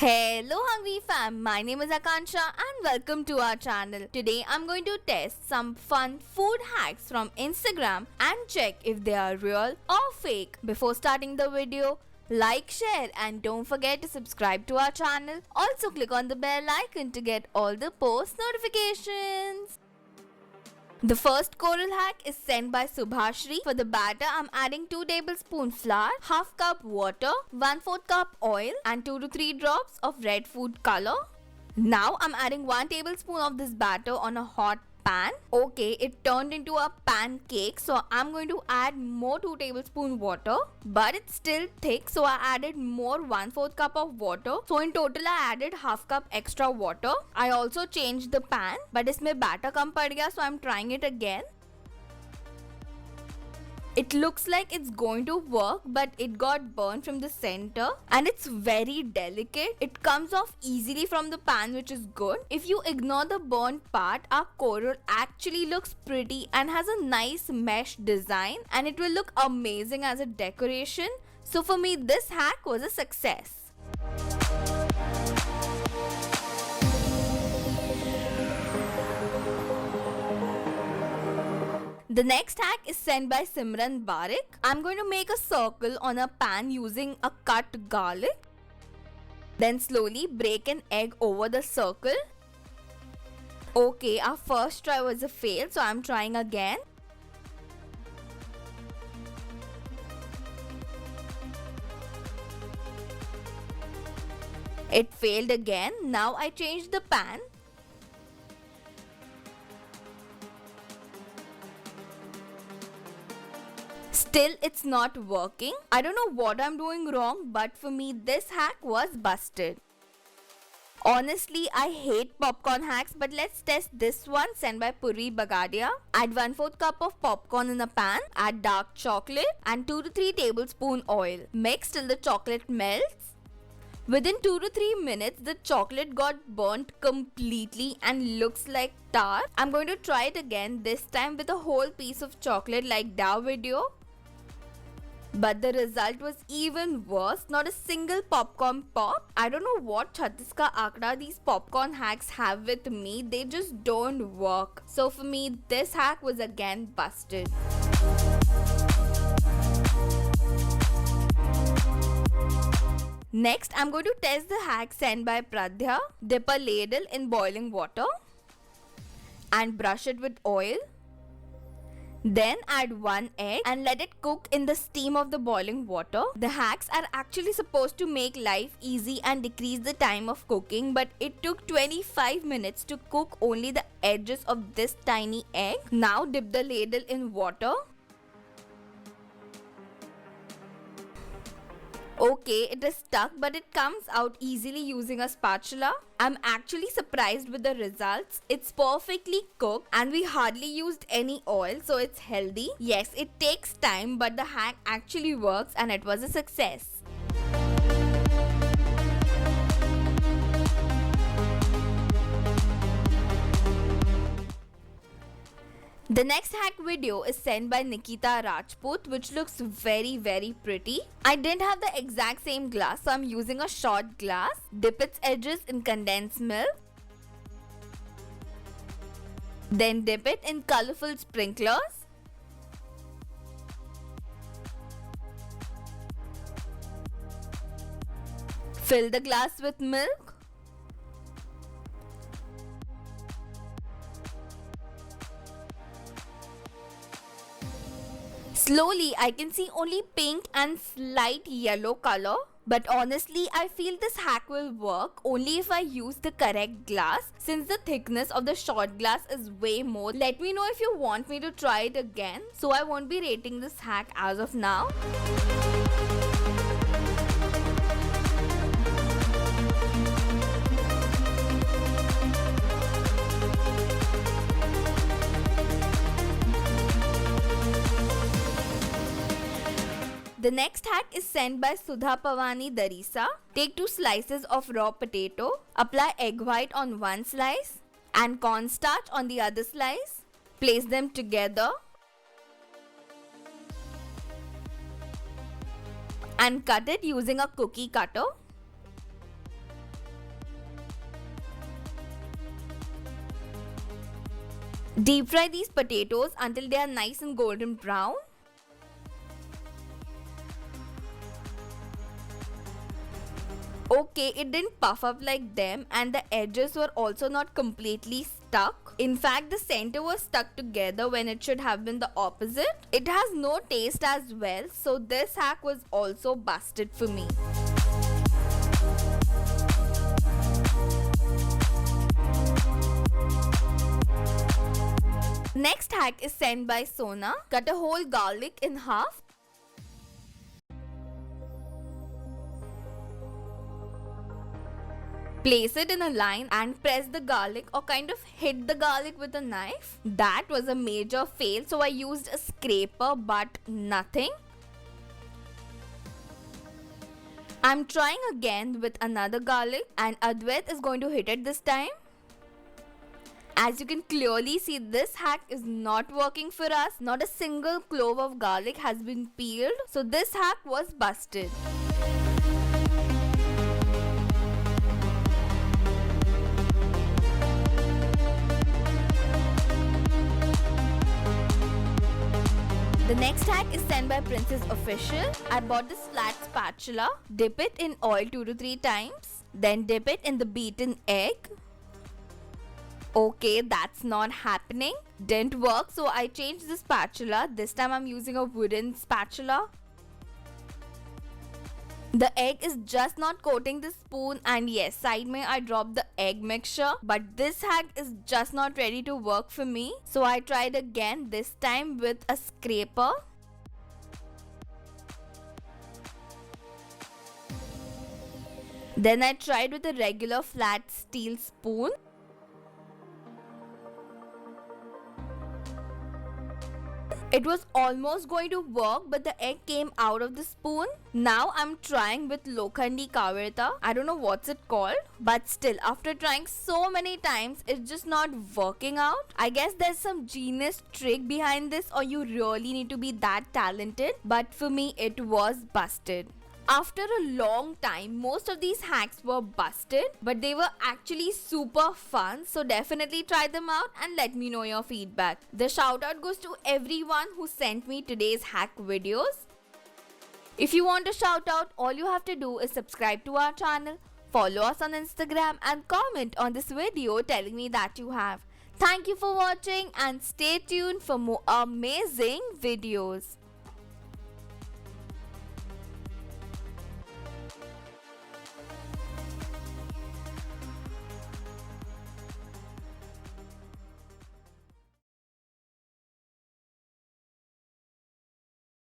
Hello Hungry Fam, my name is Akansha and welcome to our channel. Today I'm going to test some fun food hacks from Instagram and check if they are real or fake. Before starting the video, like, share and don't forget to subscribe to our channel. Also click on the bell icon to get all the post notifications. The first coral hack is sent by Subhashri. For the batter, I'm adding 2 tablespoons flour, half cup water, 1/4 cup oil and 2 to 3 drops of red food color. Now I'm adding 1 tablespoon of this batter on a hot pan. Okay, it turned into a pancake, so I'm going to add more 2 tablespoon water, but it's still thick, so I added more 1/4 cup of water. So in total I added half cup extra water. I also changed the pan, but इसमें batter कम पड़ गया, so I'm trying it again. It looks like it's going to work, but it got burned from the center and it's very delicate. It comes off easily from the pan, which is good. If you ignore the burnt part, our coral actually looks pretty and has a nice mesh design, and it will look amazing as a decoration. So for me, this hack was a success. The next hack is sent by Simran Barik. I'm going to make a circle on a pan using a cut garlic. Then slowly break an egg over the circle. Okay, our first try was a fail, so I'm trying again. It failed again. Now I changed the pan. Still, it's not working. I don't know what I'm doing wrong, but for me, this hack was busted. Honestly, I hate popcorn hacks, but let's test this one sent by Puri Bagadia. Add 1/4 cup of popcorn in a pan, add dark chocolate and 2 to 3 tablespoon oil. Mix till the chocolate melts. Within 2 to 3 minutes, the chocolate got burnt completely and looks like tar. I'm going to try it again, this time with a whole piece of chocolate like Dow video. But the result was even worse. Not a single popcorn pop. I don't know what 36 ka aakda these popcorn hacks have with me. They just don't work. So for me, this hack was again busted. Next, I'm going to test the hack sent by Pradya. Dip a ladle in boiling water and brush it with oil. Then add 1 egg and let it cook in the steam of the boiling water. The hacks are actually supposed to make life easy and decrease the time of cooking, but it took 25 minutes to cook only the edges of this tiny egg. Now dip the ladle in water. Okay, it is stuck, but it comes out easily using a spatula. I'm actually surprised with the results. It's perfectly cooked and we hardly used any oil, so it's healthy. Yes, it takes time, but the hack actually works and it was a success. The next hack video is sent by Nikita Rajput, which looks very pretty. I didn't have the exact same glass, so I'm using a short glass. Dip its edges in condensed milk. Then dip it in colorful sprinklers. Fill the glass with milk. Slowly, I can see only pink and slight yellow color. But honestly, I feel this hack will work only if I use the correct glass, since the thickness of the short glass is way more. Let me know if you want me to try it again. So I won't be rating this hack as of now. The next hack is sent by Sudha Pavani Darisa. Take 2 slices of raw potato, apply egg white on one slice and cornstarch on the other slice. Place them together and cut it using a cookie cutter. Deep fry these potatoes until they are nice and golden brown. Okay, it didn't puff up like them and the edges were also not completely stuck. In fact, the center was stuck together when it should have been the opposite. It has no taste as well, so this hack was also busted for me. Next hack is sent by Sona. Cut a whole garlic in half. Place it in a line and press the garlic or kind of hit the garlic with a knife. That was a major fail, so I used a scraper but nothing. I'm trying again with another garlic and Advait is going to hit it this time. As you can clearly see, this hack is not working for us. Not a single clove of garlic has been peeled, so this hack was busted. The next hack is sent by Princess Official. I bought this flat spatula. Dip it in oil 2 to 3 times. Then dip it in the beaten egg. Okay, that's not happening. Didn't work, so I changed the spatula. This time I'm using a wooden spatula. The egg is just not coating the spoon, and yes, side mein I dropped the egg mixture, but this hack is just not ready to work for me. So I tried again, this time with a scraper. Then I tried with a regular flat steel spoon. It was almost going to work, but the egg came out of the spoon. Now I'm trying with Lokhandi Kavarta. I don't know what's it called, but still, after trying so many times, it's just not working out. I guess there's some genius trick behind this, or you really need to be that talented. But for me, it was busted. After a long time, most of these hacks were busted, but they were actually super fun, so definitely try them out and let me know your feedback. The shout out goes to everyone who sent me today's hack videos. If you want a shout out, all you have to do is subscribe to our channel, follow us on Instagram and comment on this video telling me that you have. Thank you for watching and stay tuned for more amazing videos.